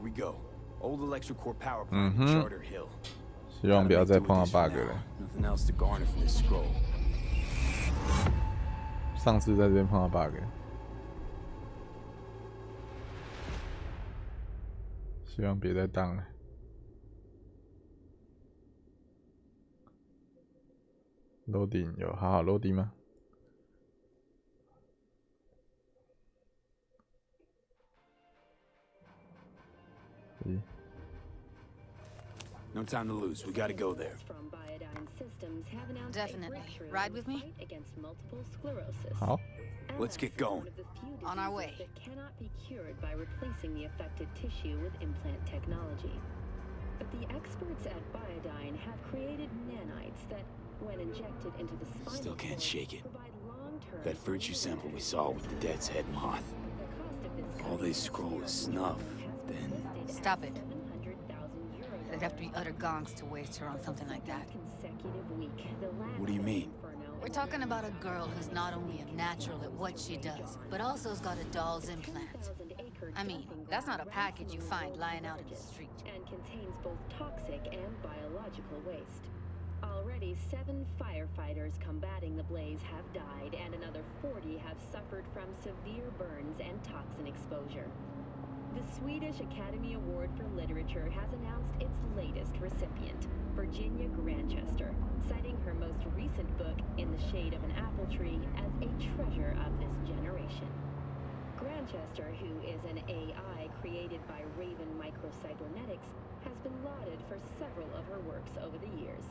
we go. Old electric core power plant in Charter Hill. 希望不要再碰到 bug 了。 Nothing else to garner from this scroll. 上次在这边碰到 bug， 希望别再当了。loading 有好好 loading 吗？ No time to lose. We gotta go there. Definitely. Ride with me? 好 Let's get going. On our way. That cannot be cured by replacing the affected tissue with implant technology. But the experts at Biodyne have created nanites that, when injected into the spinal Still can't cord, shake it. provide long-term. That virtue sample we saw with the death's head moth. The cost of this All they scroll is snuff. Then Stop it. 700,000 euros. There'd have to be utter gonks to waste her on something like that. Consecutive week. The last What do you mean? inferno We're talking about a girl who's not only a natural at what she does, but also has got a doll's implant. I mean, that's not a package you find lying out in the street. And contains both toxic and biological waste. Already 7 firefighters combating the blaze have died, and another 40 have suffered from severe burns and toxin exposure. The Swedish Academy Award for Literature has announced its latest recipient, Virginia Grantchester, citing her most recent book, In the Shade of an Apple Tree, as a treasure of this generation. Grantchester, who is an AI created by Raven Microcybernetics, has been lauded for several of her works over the years.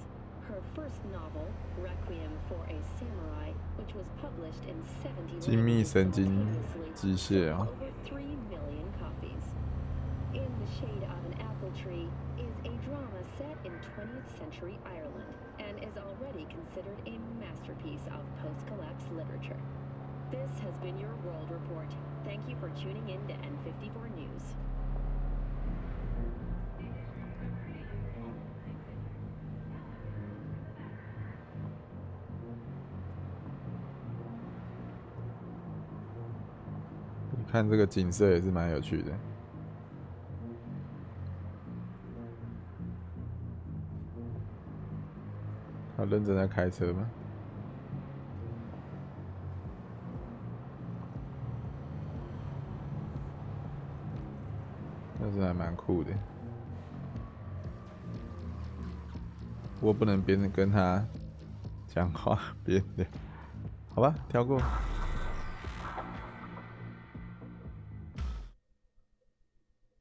Her first novel, Requiem for a Samurai, which was published in 1790, 精密神经机械啊。 over 3 million copies. In the Shade of an Apple Tree is a drama set in 20th century Ireland and is already considered a masterpiece of post-collapse literature. This has been your World Report. Thank you for tuning in to N54 News. 看这个景色也是蛮有趣的。他认真在开车吗？但是还蛮酷的。我不能边跟他讲话边聊，好吧，跳过。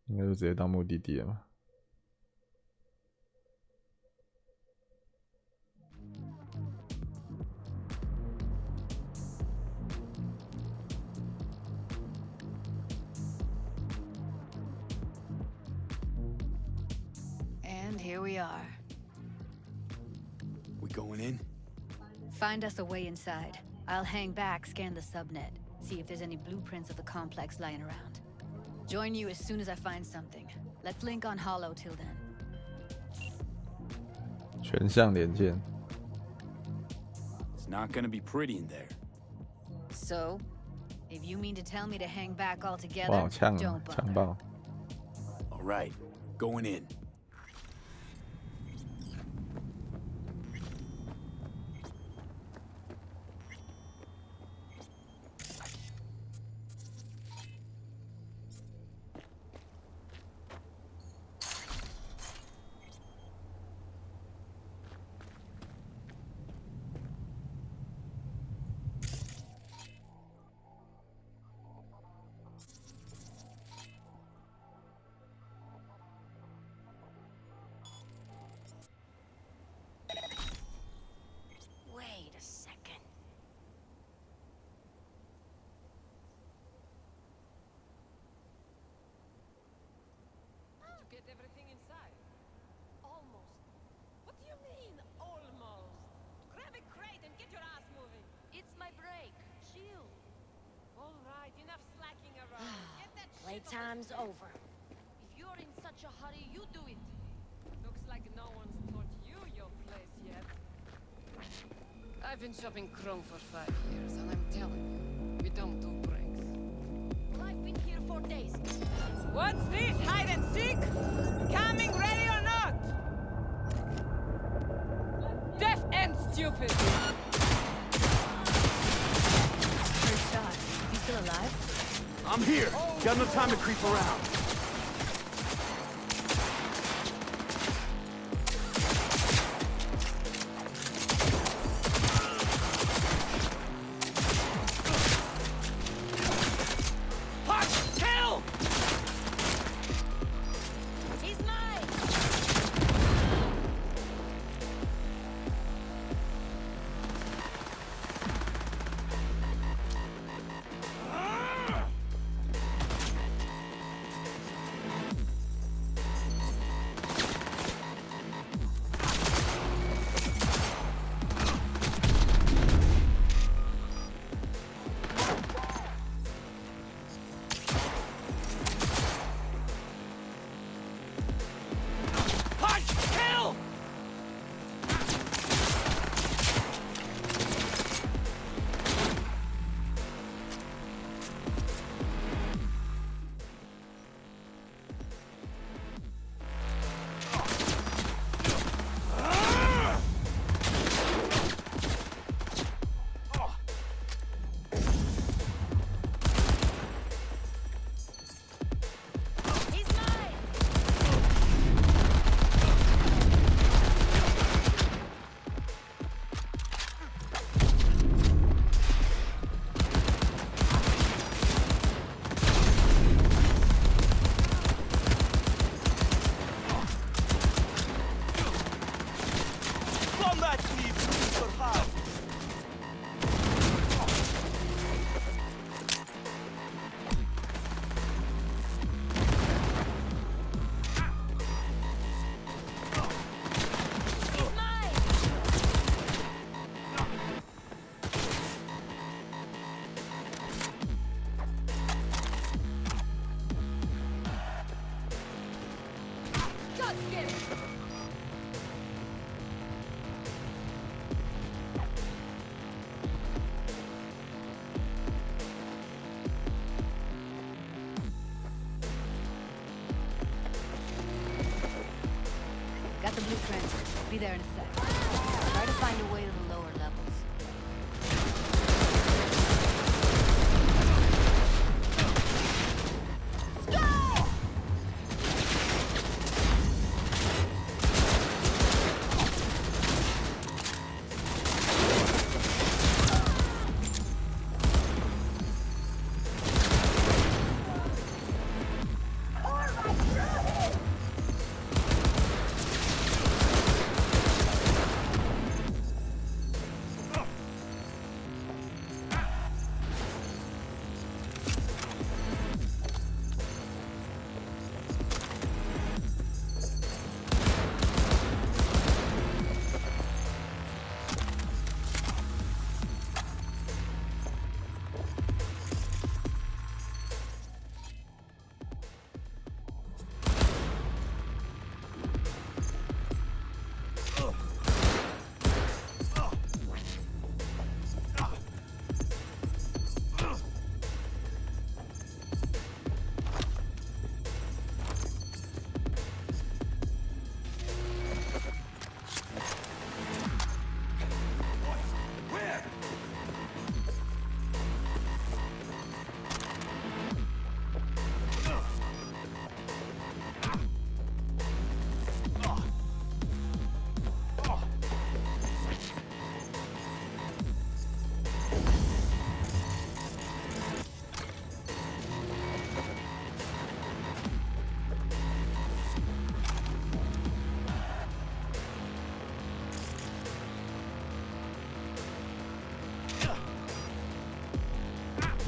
应该就直接到目的地了吧。And here we are. we going in? Find us a way inside. I'll hang back, scan the subnet, see if there's any blueprints of the complex lying around. Join you as soon as I find something. Let's link on Hollow till then. 全向连线。 It's not gonna be pretty in there. So, if you mean to tell me to hang back 哇， altogether, 好呛啊， don't 呛 bother. 爆！ All right, going in. Wait a second. Did you get everything inside? Almost. What do you mean, almost? Grab a crate and get your ass moving. It's my break. Chill. All right, enough slacking around. Get that shit Playtime's over. If you're in such a hurry, you do it. Looks like no one's taught you your place yet. I've been shopping Chrome for 5 years, and I'm telling you, we don't do breaks. Well, I've been here for days. What's this hide and Sick? Coming, ready or not? Deaf and stupid. First shot. You still alive? I'm here. Got no time to creep around. Hot kill! He's mine! Hot kill! He's mine! Combat needs super high. He's mine! God damn it. Got the blueprint. Be there in a sec. Try to find a way to the lower levels. Go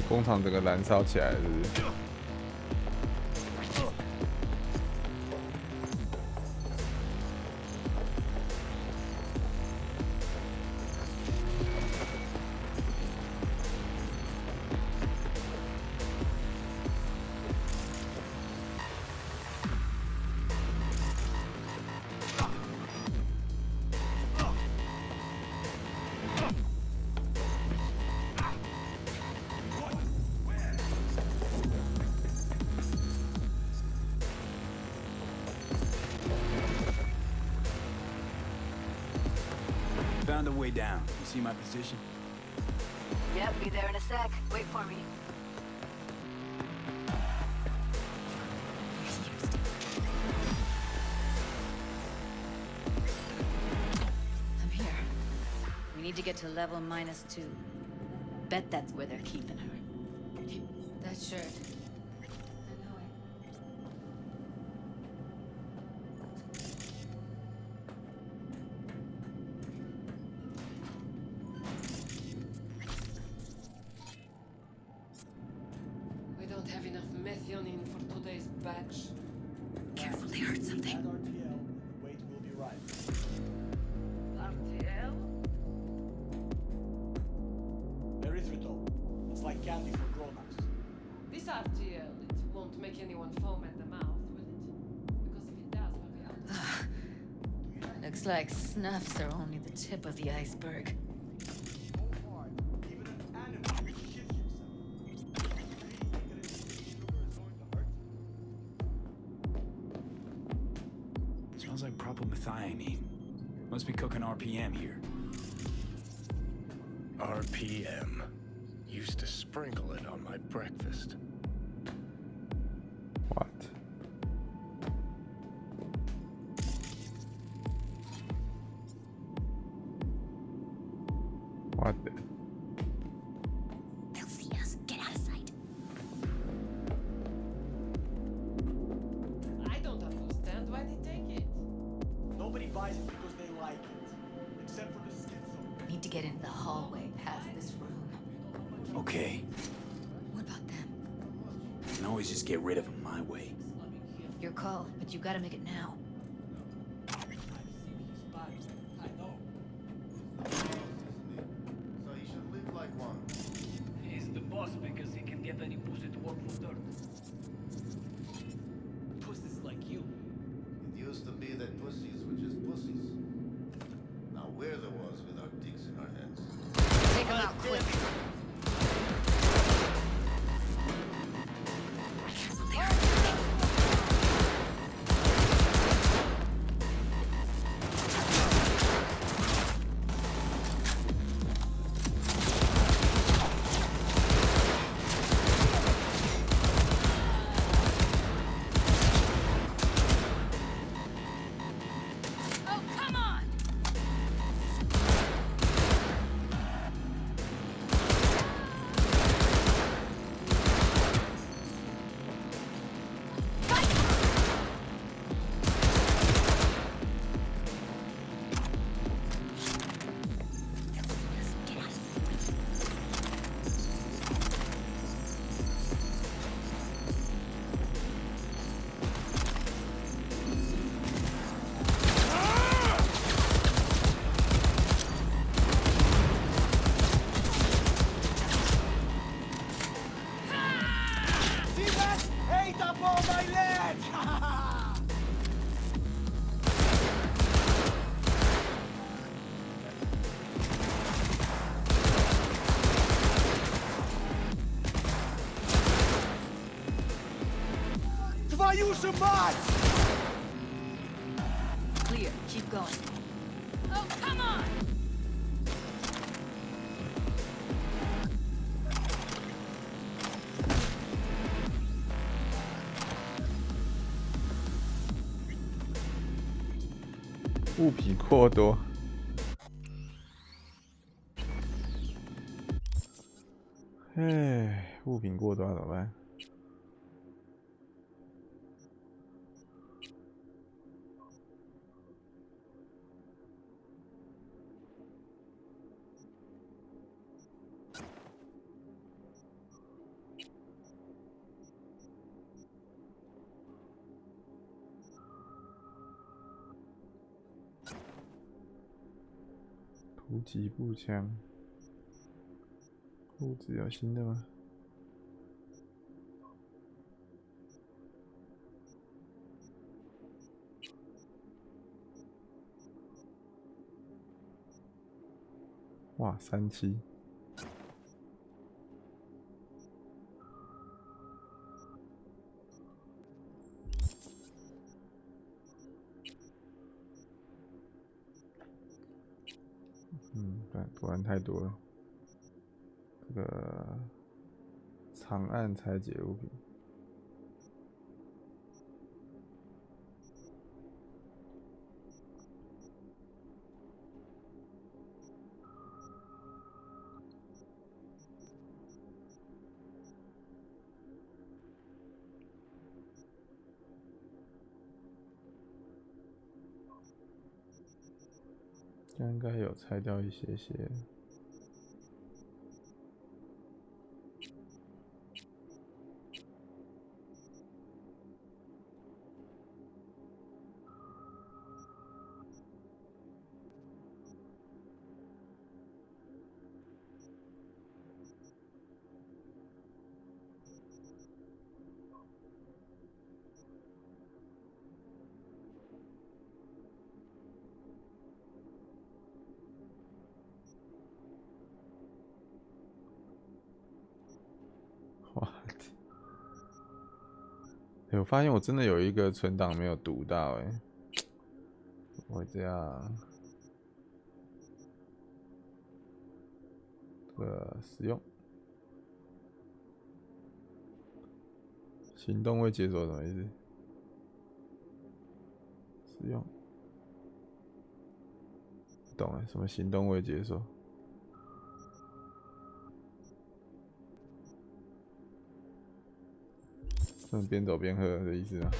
工厂整个燃烧起来了是不是？ found a way down. You see my position? Yep, be there in a sec. Wait for me. I'm here. We need to get to level -2. Bet that's where they're keeping her. That shirt. I know it. We don't have enough methionine for today's batch. Careful, they heard something. Add RTL, the weight will be right. RTL? Erythritol. It's like candy for grown-ups. This RTL, it won't make anyone foam at the mouth, will it? Because if it does, we'll be out. Looks like snuffs are only the tip of the iceberg. Even an animal will shit himself. Smells like propylmethionine. Must be cooking RPM here. RPM. Used to sprinkle it on my breakfast. What? What the? They'll see us. Get out of sight. I don't understand why they take it. Nobody buys it because they like it. Except for the schizo. Need to get into the hallway past this room. Okay. What about them? I can always just get rid of them my way. Your call, but you gotta make it now. I know. So he should live like one. He's the boss because he can get any pussy to work for dirt. Pussies like you. It used to be that pussies were just pussies. Now we're the ones with our dicks in our hands. Take them out quick. Careful, they heard something. Oh, come on! See that? Hate up all my lead! Твою же мать! Clear. Keep going. Oh, come on! 物品过多。哎，物品过多怎么办？突击步枪，裤子有新的吗？哇，37。突然太多了。这个长按拆解物品。应该有拆掉一些。我发现我真的有一个存档没有读到，我这样，这个使用，行动未解锁什么意思？使用，不懂了，什么行动未解锁？边走边喝的意思吗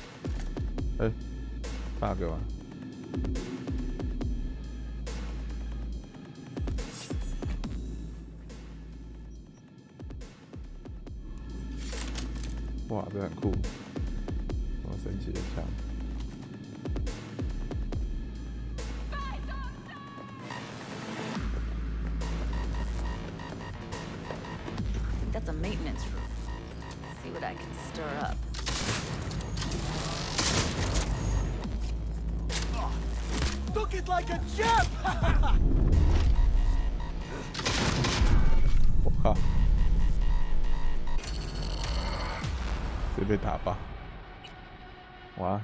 ？bug 吗？哇，这很酷！这么神奇的枪。That's a maintenance room. See what I can stir up. Took it like a champ! 我靠！直接被打爆！哇！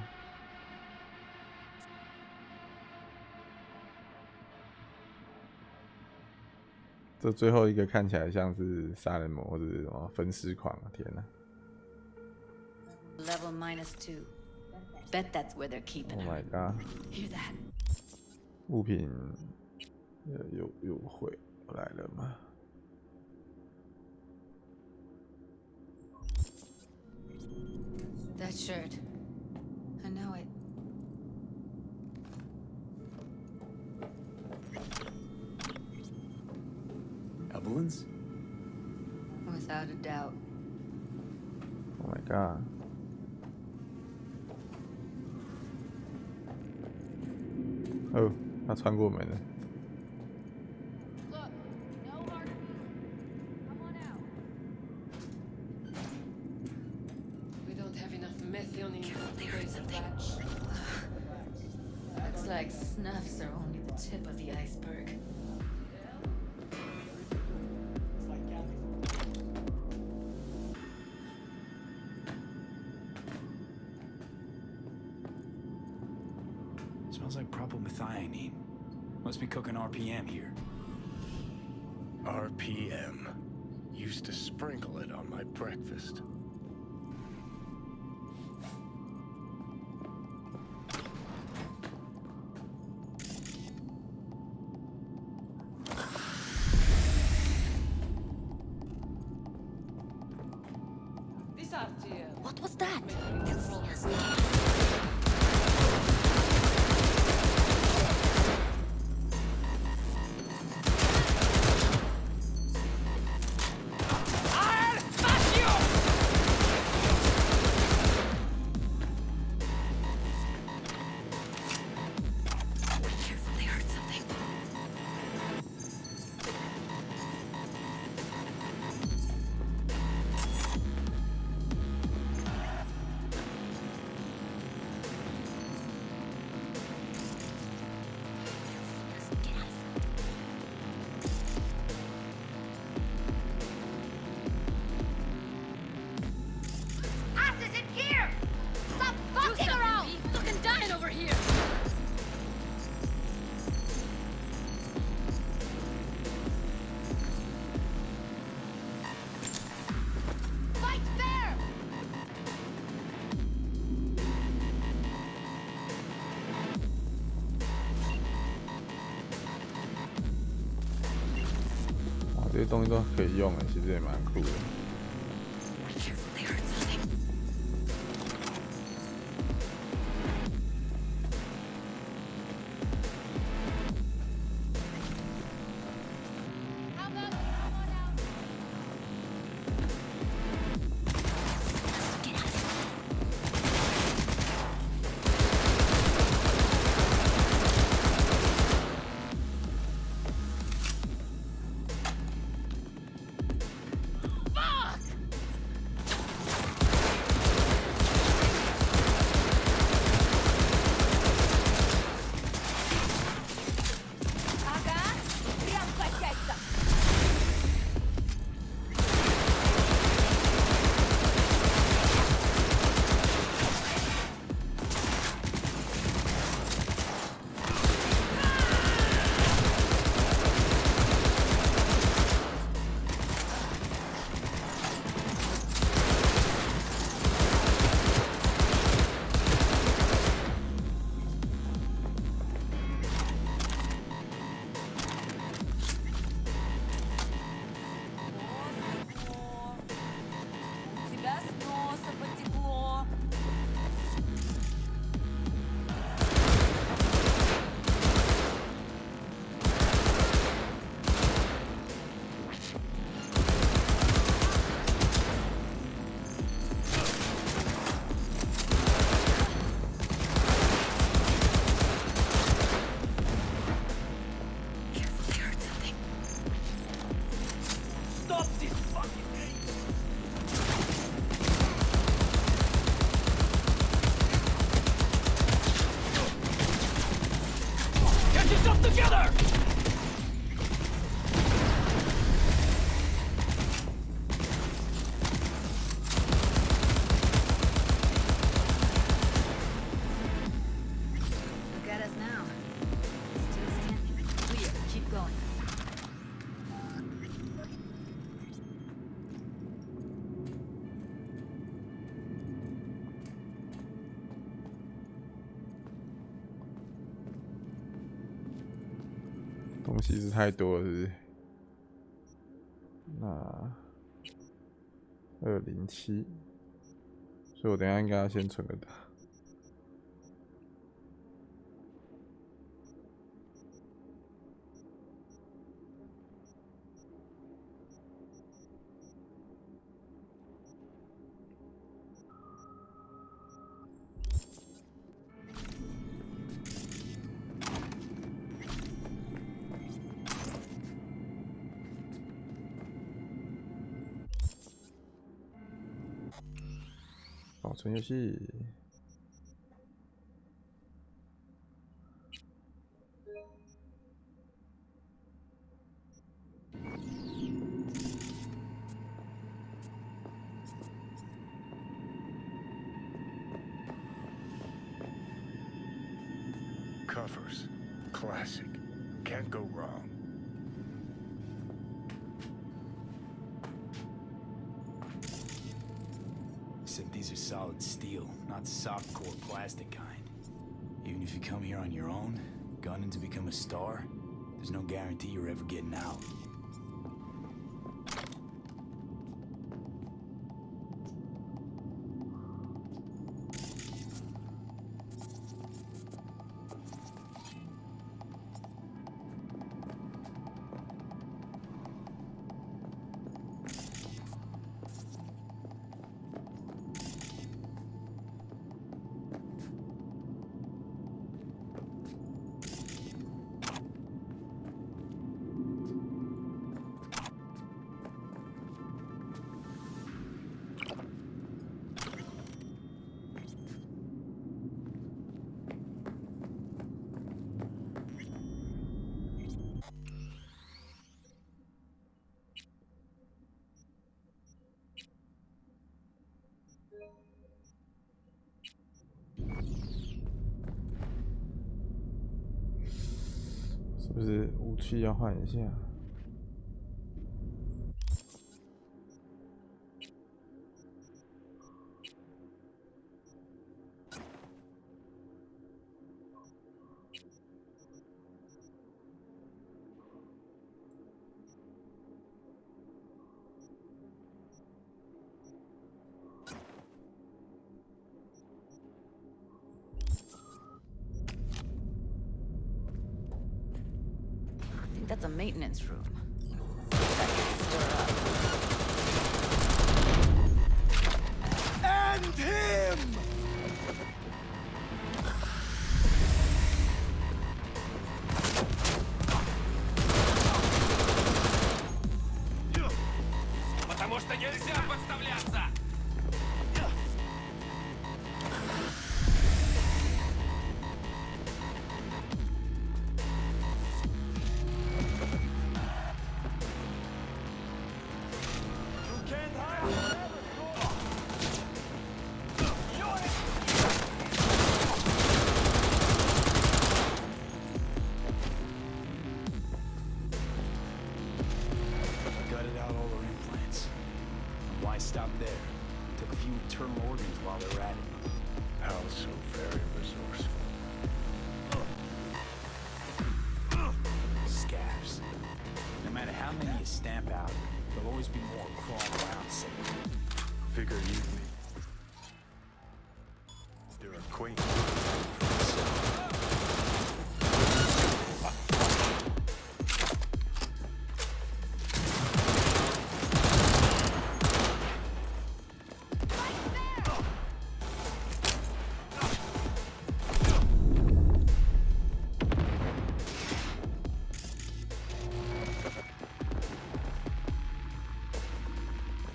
这最后一个看起来像是杀人魔或者是什么分尸狂啊！天哪！ Level -2. Bet that's where they're keeping Oh her. my god! Hear that? 物品有回来了吗？ That shirt. I know it. Evelyn's? Without a doubt. Oh my god! 哦，他穿过门了。Look, no hard feelings. Come on out. We don't have enough methionine to break the latch. Looks like snuffs are only the tip of the iceberg. It's like Kathy's. Smells like propylmethionine. Must be cooking RPM here. RPM. Used to sprinkle it on my breakfast. This RTM. What was that? Careful, they heard something. 些东西都可以用其实也蛮酷的。东西是太多了，是不是？那207，所以我等一下应该要先存个档。保存游戏。Covers, classic, can't go wrong. Except these are solid steel, not soft core plastic kind. Even if you come here on your own, gunning to become a star, there's no guarantee you're ever getting out.是不是武器要换一下？ that's a maintenance room. That can stir up. End him! Потому что нельзя подставляться! You can't hide forever, Gutted out all our implants. Why stop there? Took a few internal organs while they were at it. How so very resourceful. Scabs. No matter how many you stamp out, there'll always be more crawling around somewhere. Figure you'd meet their acquaintance.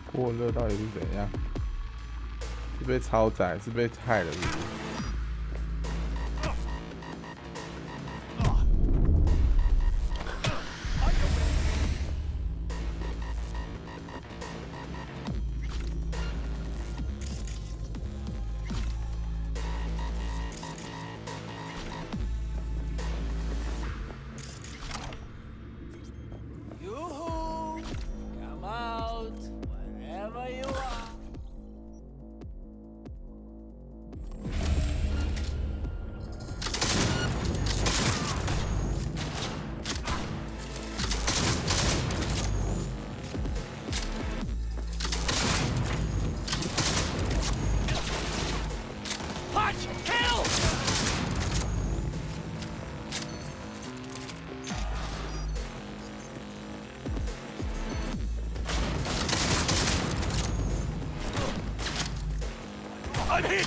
"过热到底是怎样？是被超载，是被害了是不是？Yoo-hoo! Come out, wherever you are. Punch! Kill! I'm hit!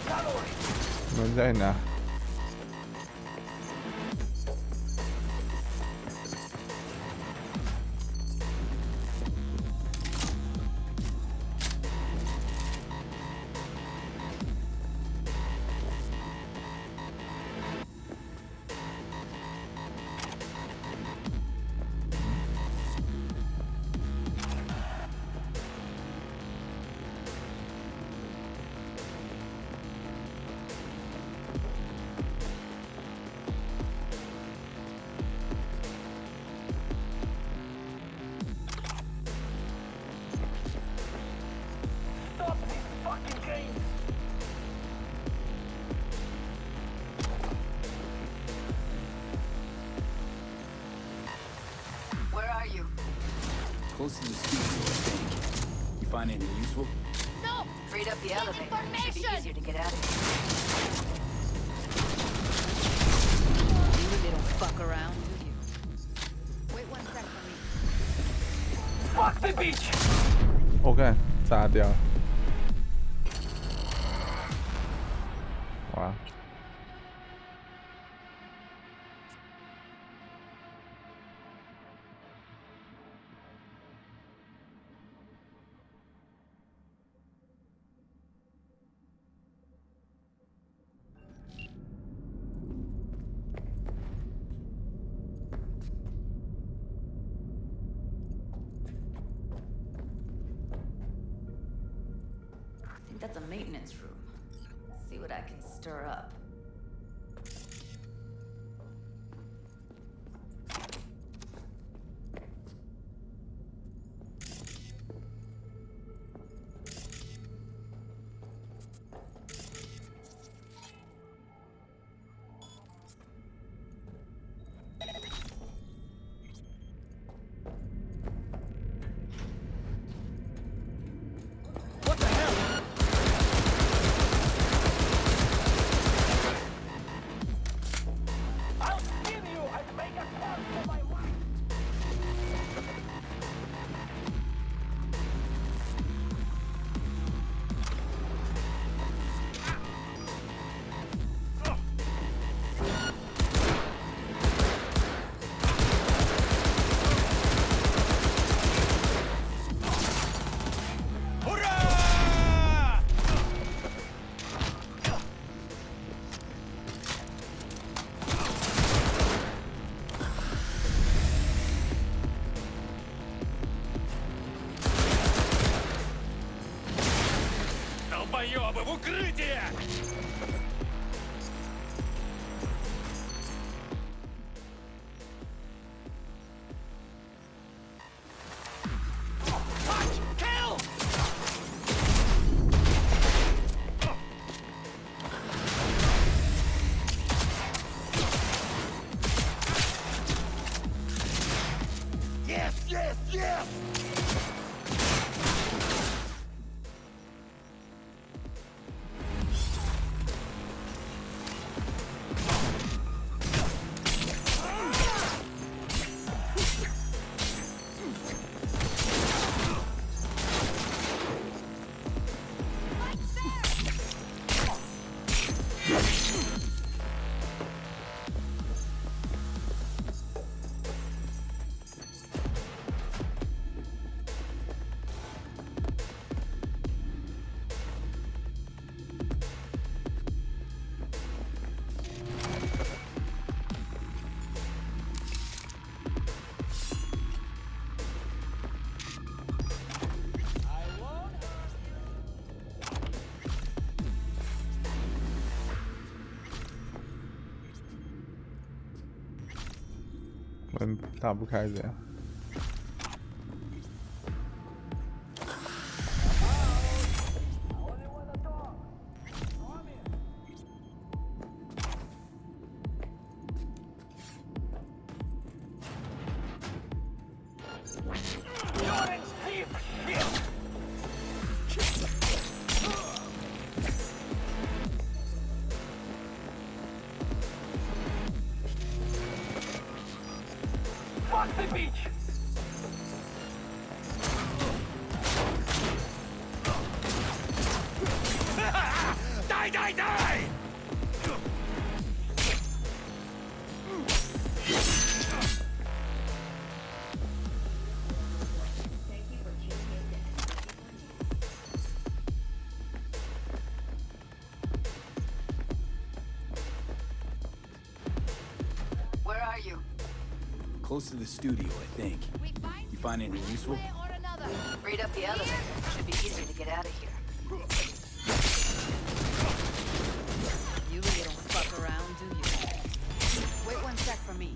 Calorie! 门在哪？Stop these fucking games! Where are you? Close to the studio, I think. You find anything useful? No! Freed up the elevator. Should be easier to get out of here. You really don't fuck around, do you? Wait 1 sec for me. Fuck the beach! 我看炸掉了。哇！I think that's a maintenance room. See what I can stir up. долбоёбы, в укрытие!门打不开，这样。Where are you? Close to the studio, I think. You find anything useful? Read up the elevator. Should be easier to get out of here. You really don't fuck around, do you? Wait one sec for me.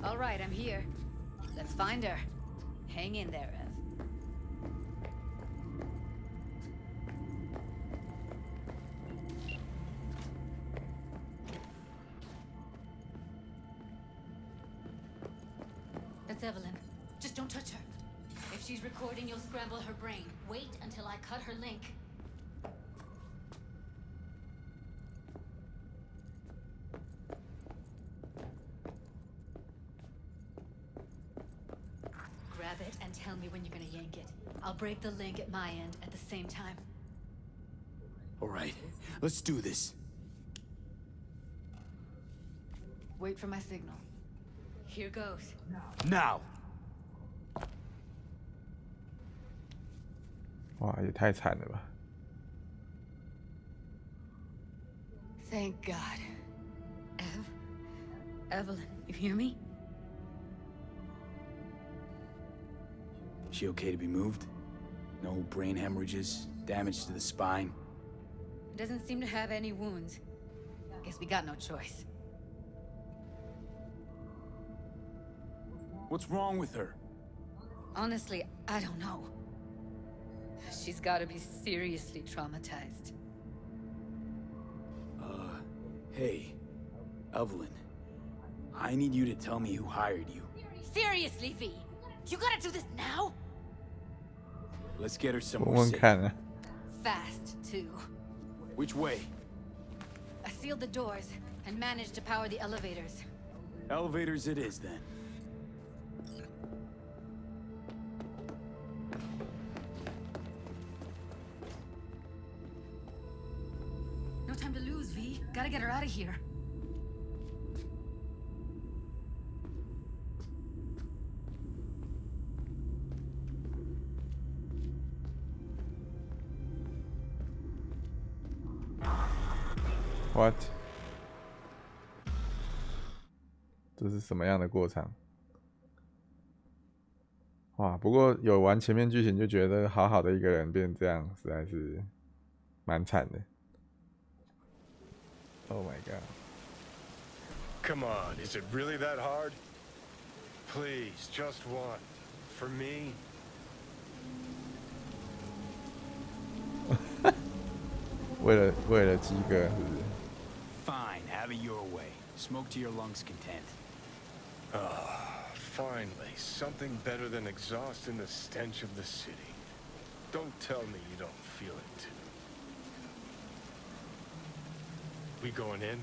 All right, I'm here. Let's find her. Hang in there, Ev. That's Evelyn. Just don't touch her. If she's recording, you'll scramble her brain. Wait until I cut her link. Grab it and tell me when you're gonna yank it. I'll break the link at my end at the same time. All right, let's do this. Wait for my signal. Here goes. Now! 哇，也太惨了吧！ Thank God. Evelyn, you hear me? She okay to be moved? No brain hemorrhages, damage to the spine? Doesn't seem to have any wounds. Guess we got no choice. What's wrong with her? Honestly, I don't know. She's gotta be seriously traumatized. Hey, Evelyn. I need you to tell me who hired you. Seriously, V? You gotta do this now? Let's get her 问 somewhere 问 safe. 看啊， Fast, too. Which way? As sealed the doors and managed to power the elevators. Elevators it is then. No time to lose, V. Gotta get her out of here. What？ 这是什么样的过场？哇！不过有玩前面剧情就觉得好好的一个人变这样，实在是蛮惨的。Oh my god! Come on, is it really that hard? Please, just one. For me? 为了鸡哥，是不是？ Fine, have it your way. Smoke to your lungs' content. Finally, something better than exhaust and the stench of the city. Don't tell me you don't feel it too. We going in?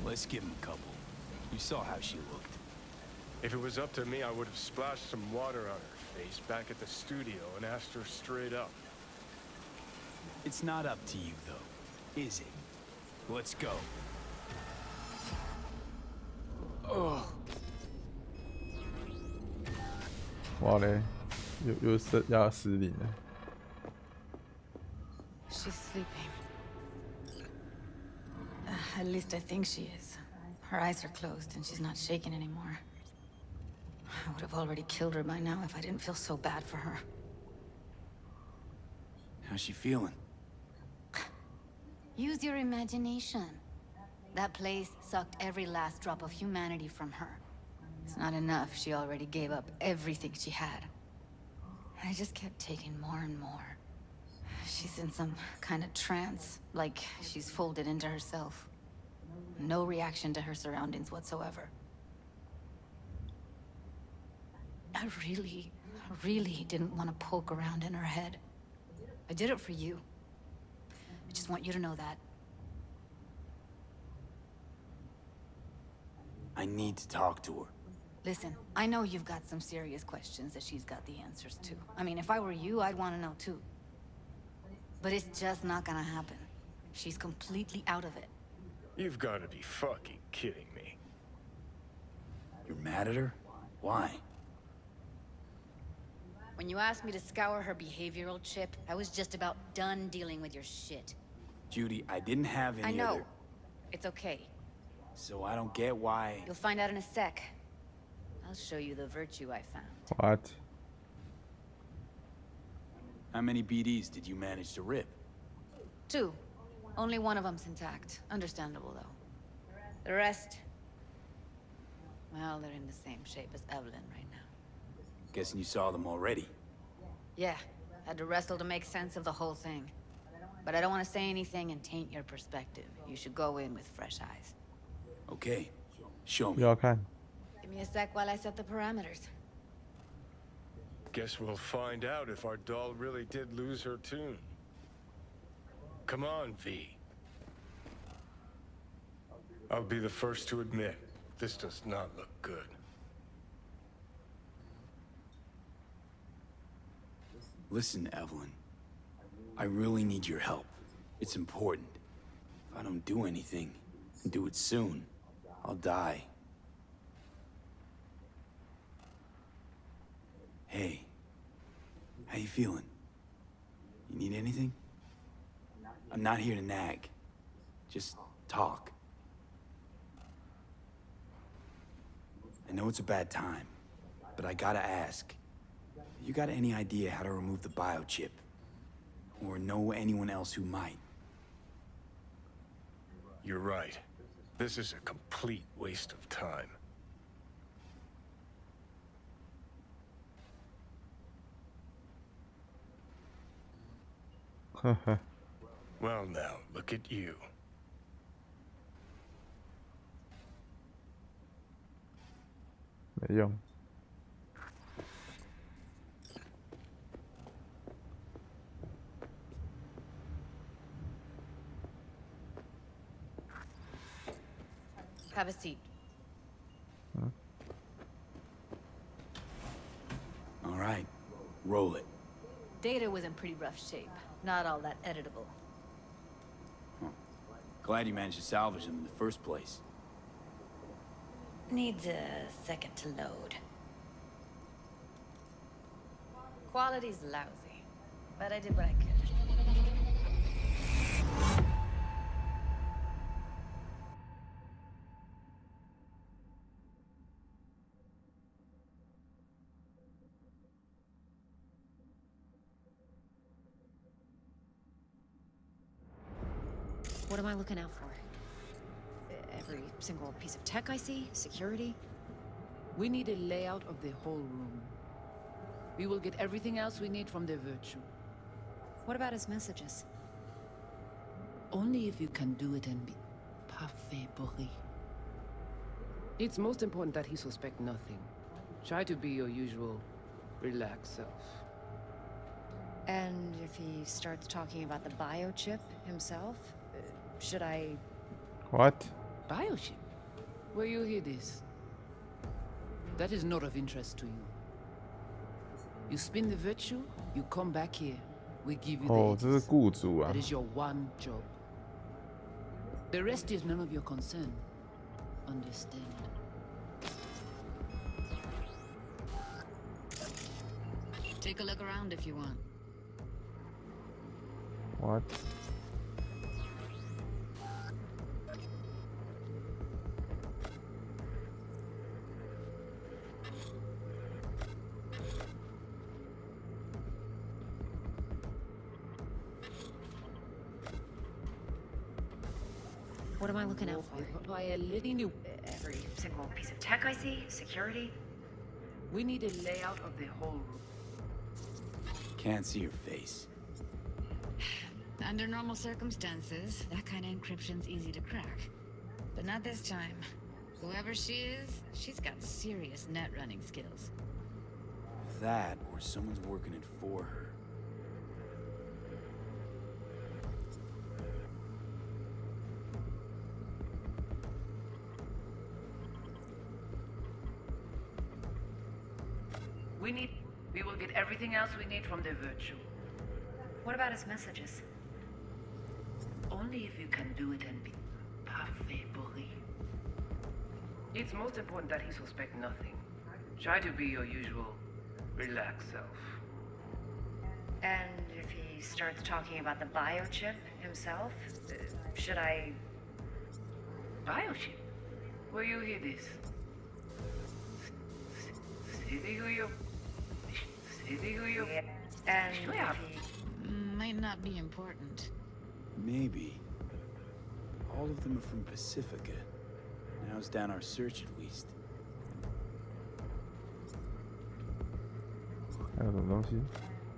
Let's give him a couple. You saw how she looked. If it was up to me, I would have splashed some water on her face back at the studio and asked her straight up. It's not up to you, though, is it? Let's go. Ugh. 哇嘞，又要失灵了。 She's sleeping. At least I think she is. Her eyes are closed and she's not shaking anymore. I would have already killed her by now if I didn't feel so bad for her. How's she feeling? Use your imagination. That place sucked every last drop of humanity from her. It's not enough, she already gave up everything she had. I just kept taking more and more. She's in some kind of trance, like she's folded into herself. No reaction to her surroundings whatsoever. I really didn't want to poke around in her head. I did it for you. I just want you to know that. I need to talk to her. Listen, I know you've got some serious questions that she's got the answers to. I mean, if I were you, I'd want to know too. But it's just not gonna happen. She's completely out of it. You've got to be fucking kidding me. You're mad at her? Why? When you asked me to scour her behavioral chip, I was just about done dealing with your shit. Judy, I didn't have any I know. other... It's okay. So I don't get why... You'll find out in a sec. I'll show you the virtue I found. What? How many BDs did you manage to rip? 2. Only one of them's intact. Understandable, though. The rest... well, they're in the same shape as Evelyn right now. Guessing you saw them already. Yeah, had to wrestle to make sense of the whole thing. But I don't want to say anything and taint your perspective. You should go in with fresh eyes. Okay, show me. 要看。 Give me a sec while I set the parameters. Guess we'll find out if our doll really did lose her tune. Come on, V. I'll be the first to admit, this does not look good. Listen, Evelyn. I really need your help. It's important. If I don't do anything, and do it soon, I'll die. Hey. How you feeling? You need anything? I'm not here to nag. Just talk. I know it's a bad time, but I gotta ask. You got any idea how to remove the biochip? Or know anyone else who might? You're right. This is a complete waste of time. Well now, look at you. 没用。Have a seat. All right, roll it. Data was in pretty rough shape. Not all that editable. Glad you managed to salvage them in the first place. Needs a second to load. Quality's lousy, but I did what I could. What am I looking out for? Every single piece of tech I see? Security? We need a layout of the whole room. We will get everything else we need from the virtue. What about his messages? Only if you can do it and be parfait bourré. It's most important that he suspect nothing. Try to be your usual, relaxed self. And if he starts talking about the biochip himself, should I... What? Biochip? Where you hear this? That is not of interest to you. You spin the virtue, you come back here. We give you the Oh, 这是雇主啊。 That is your one job. The rest is none of your concern. Understand? Take a look around if you want. What? What am I looking out for? By a little. Every single piece of tech I see? Security? We need a layout of the whole room. Can't see your face. Under normal circumstances, that kind of encryption's easy to crack. But not this time. Whoever she is, she's got serious net running skills. That, or someone's working it for her. We will get everything else we need from the virtue. What about his messages? Only if you can do it and be parfait bourré. It's most important that he suspect nothing. Try to be your usual, relaxed self. And if he starts talking about the biochip himself, should I... Biochip? Where you hear this? And if he... Might not be important. Maybe. All of them are from Pacifica. Narrows down our search at least. 还有什么东西？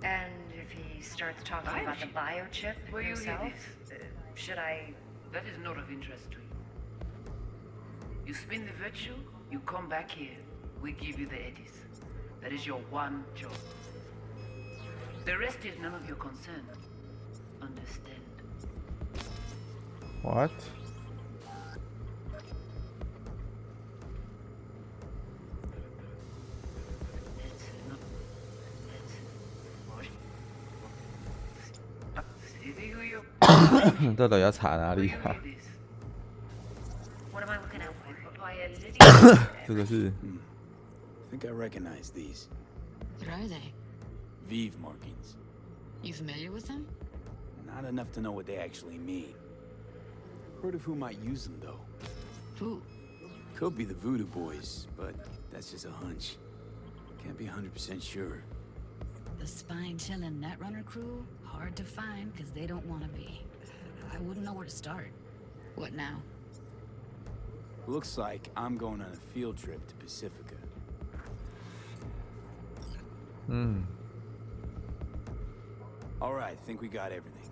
And if he starts talking about the biochip Where you hear himself, this? should I... That is not of interest to you. You spin the virtue, you come back here. We give you the eddies. That is your one job. The rest is none of your concern. Understand? What? What? 到底要查哪里啊？ What am I looking out for? 这个是 I think I recognize these. What are they? Vive markings. You familiar with them? Not enough to know what they actually mean. Heard of who might use them, though. Who? Could be the Voodoo Boys, but that's just a hunch. Can't be 100% sure. The spine-chilling Netrunner crew? Hard to find, because they don't want to be. I wouldn't know where to start. What now? Looks like I'm going on a field trip to Pacifica. All right, think we got everything.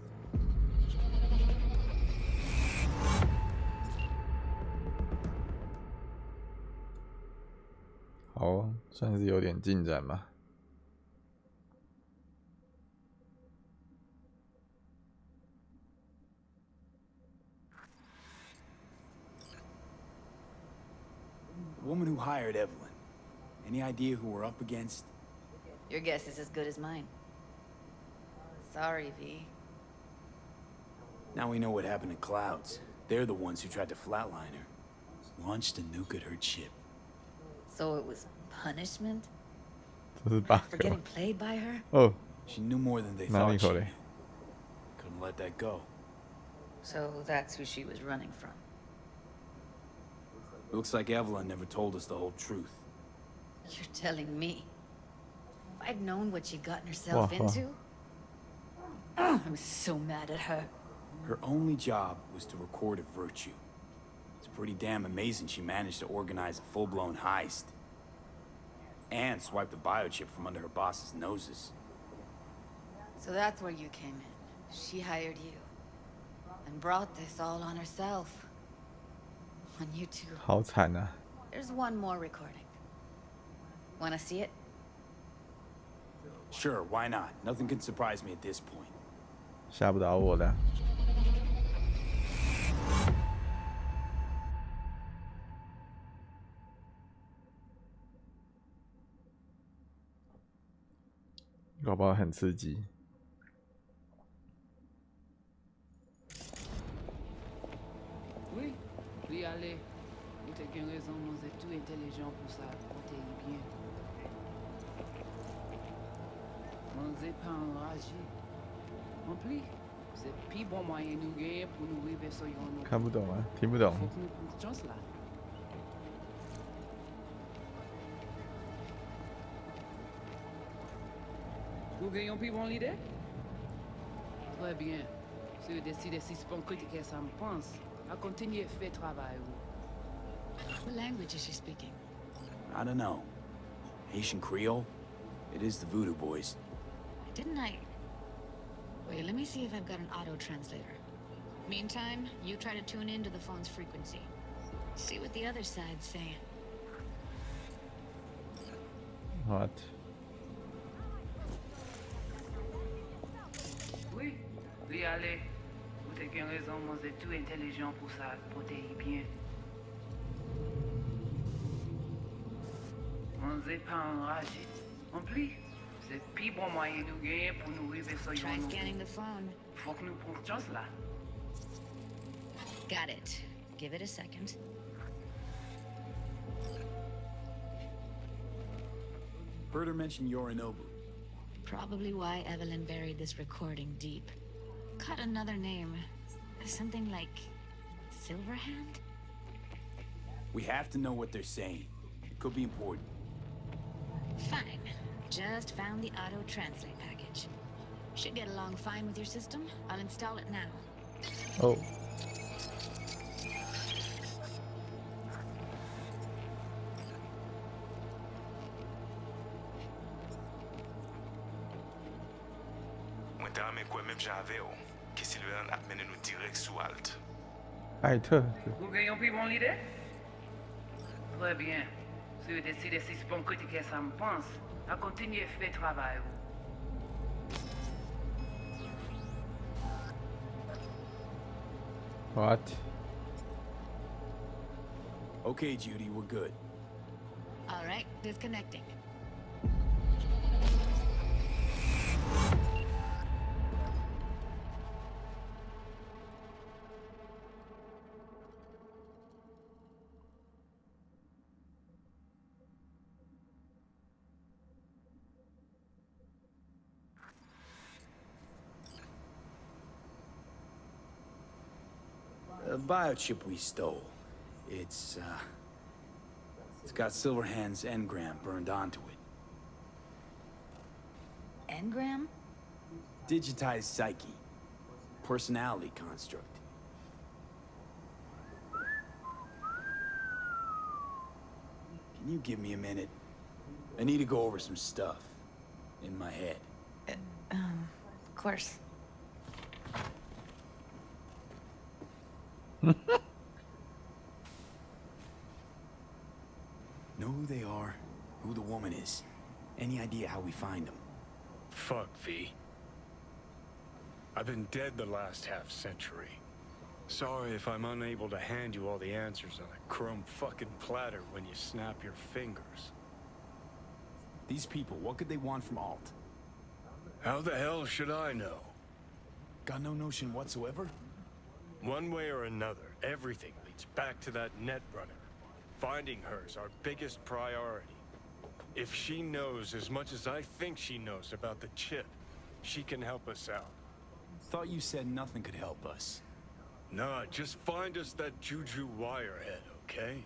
好，算是有点进展吧。who hired Evelyn. Any idea who we're up against? Your guess is as good as mine. Sorry, V. Now we know what happened to Clouds. They're the ones who tried to flatline her. Launched a nuke at her ship. So it was punishment? 这是 bug For getting played by her? 哦， She knew more than they 哪里 thought 口 she 嘞 knew. Couldn't let that go. So that's who she was running from. Looks like Evelyn never told us the whole truth. You're telling me? If I'd known what she'd gotten herself Wow. into? I'm so mad at her. Her only job was to record a virtue. It's pretty damn amazing she managed to organize a full-blown heist. And swipe the biochip from under her boss's noses. So that's where you came in. She hired you. And brought this all on herself. On you two. 好惨啊！ There's one more recording. Wanna see it? Sure, why not? Nothing can surprise me at this point. 吓不倒我的。搞不好很刺激。Oui, oui, allez. Vous avez bien raison, vous êtes tout intelligent pour ça. Portez-y bien. Vous n'êtes pas enragé. En plus, c'est le plus bon moyen de nous gagner pour nous arriver sur yon. 看不懂啊，听不懂。 Faut que nous prenions chance là. Vous avez une plus bonne idée? Très bien. Si vous décidez si c'est pas critiquer ça me pense, à continuer à faire travail. What language is she speaking? I don't know. Haitian Creole? It is the Voodoo Boys. Didn't I? Wait, let me see if I've got an auto-translator. Meantime, you try to tune into the phone's frequency. See what the other side's saying. What? Oui, oui, allez. Vous avez bien raison, vous êtes tout intelligent pour ça. Portez-y bien. Vous n'êtes pas enragé. En plus, c'est le plus bon moyen de nous gagner pour nous arriver sur Try yon. scanning the phone. Faut que nous prenions chance là. Got it. Give it a second. Heard her mention Yorinobu. Probably why Evelyn buried this recording deep. Cut another name. Something like Silverhand? We have to know what they're saying. It could be important. Fine. Just found the auto-translate package. Should get along fine with your system. I'll install it now. Oh. Mwen te ame kwen menm jave ou, ki Silverhand ap mene nou direct sou alt. 艾特， Vous avez une plus bonne idée? Très bien. Si vous décidez si c'est pas critiquer ça me pense, à continuer à faire travail. what？ Okay, Judy, we're good. All right, disconnecting. The biochip we stole. It's got Silverhand's engram burned onto it. Engram? Digitized psyche. Personality construct. Can you give me a minute? I need to go over some stuff in my head. Of course. Know who they are, who the woman is. Any idea how we find them? Fuck, V. I've been dead the last half century. Sorry if I'm unable to hand you all the answers on a chrome fucking platter when you snap your fingers. These people, what could they want from Alt? How the hell should I know? Got no notion whatsoever? One way or another, everything leads back to that netrunner. Finding her's our biggest priority. If she knows as much as I think she knows about the chip, she can help us out. Thought you said nothing could help us. Nah, just find us that Juju wirehead, okay?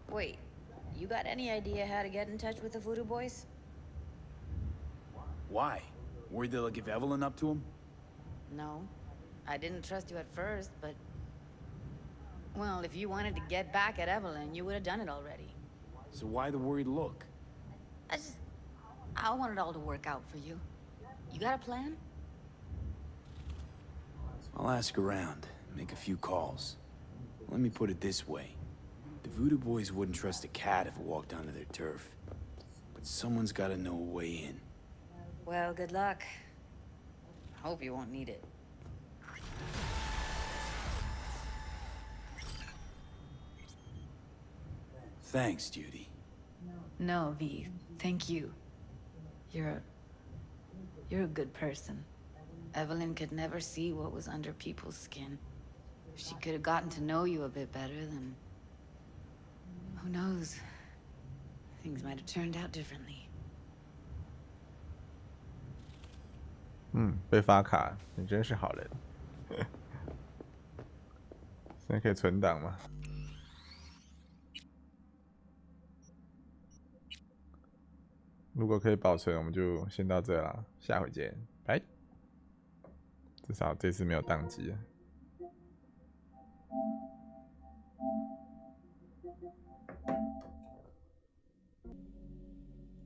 Wait, you got any idea how to get in touch with the Voodoo Boys? Why? Worried they'll give Evelyn up to him? No. I didn't trust you at first, but... Well, if you wanted to get back at Evelyn, you would have done it already. So why the worried look? I want it all to work out for you. You got a plan? I'll ask around, make a few calls. Let me put it this way. The Voodoo Boys wouldn't trust a cat if it walked onto their turf. But someone's gotta know a way in. Well, good luck. Hope you won't need it. Thanks, Judy. No, V. Thank you. You're a good person. Evelyn could never see what was under people's skin. If she could have gotten to know you a bit better, then... Who knows? Things might have turned out differently. 被发卡，你真是好人。现在可以存档吗？如果可以保存，我们就先到这啦，下回见，拜。至少这次没有宕机。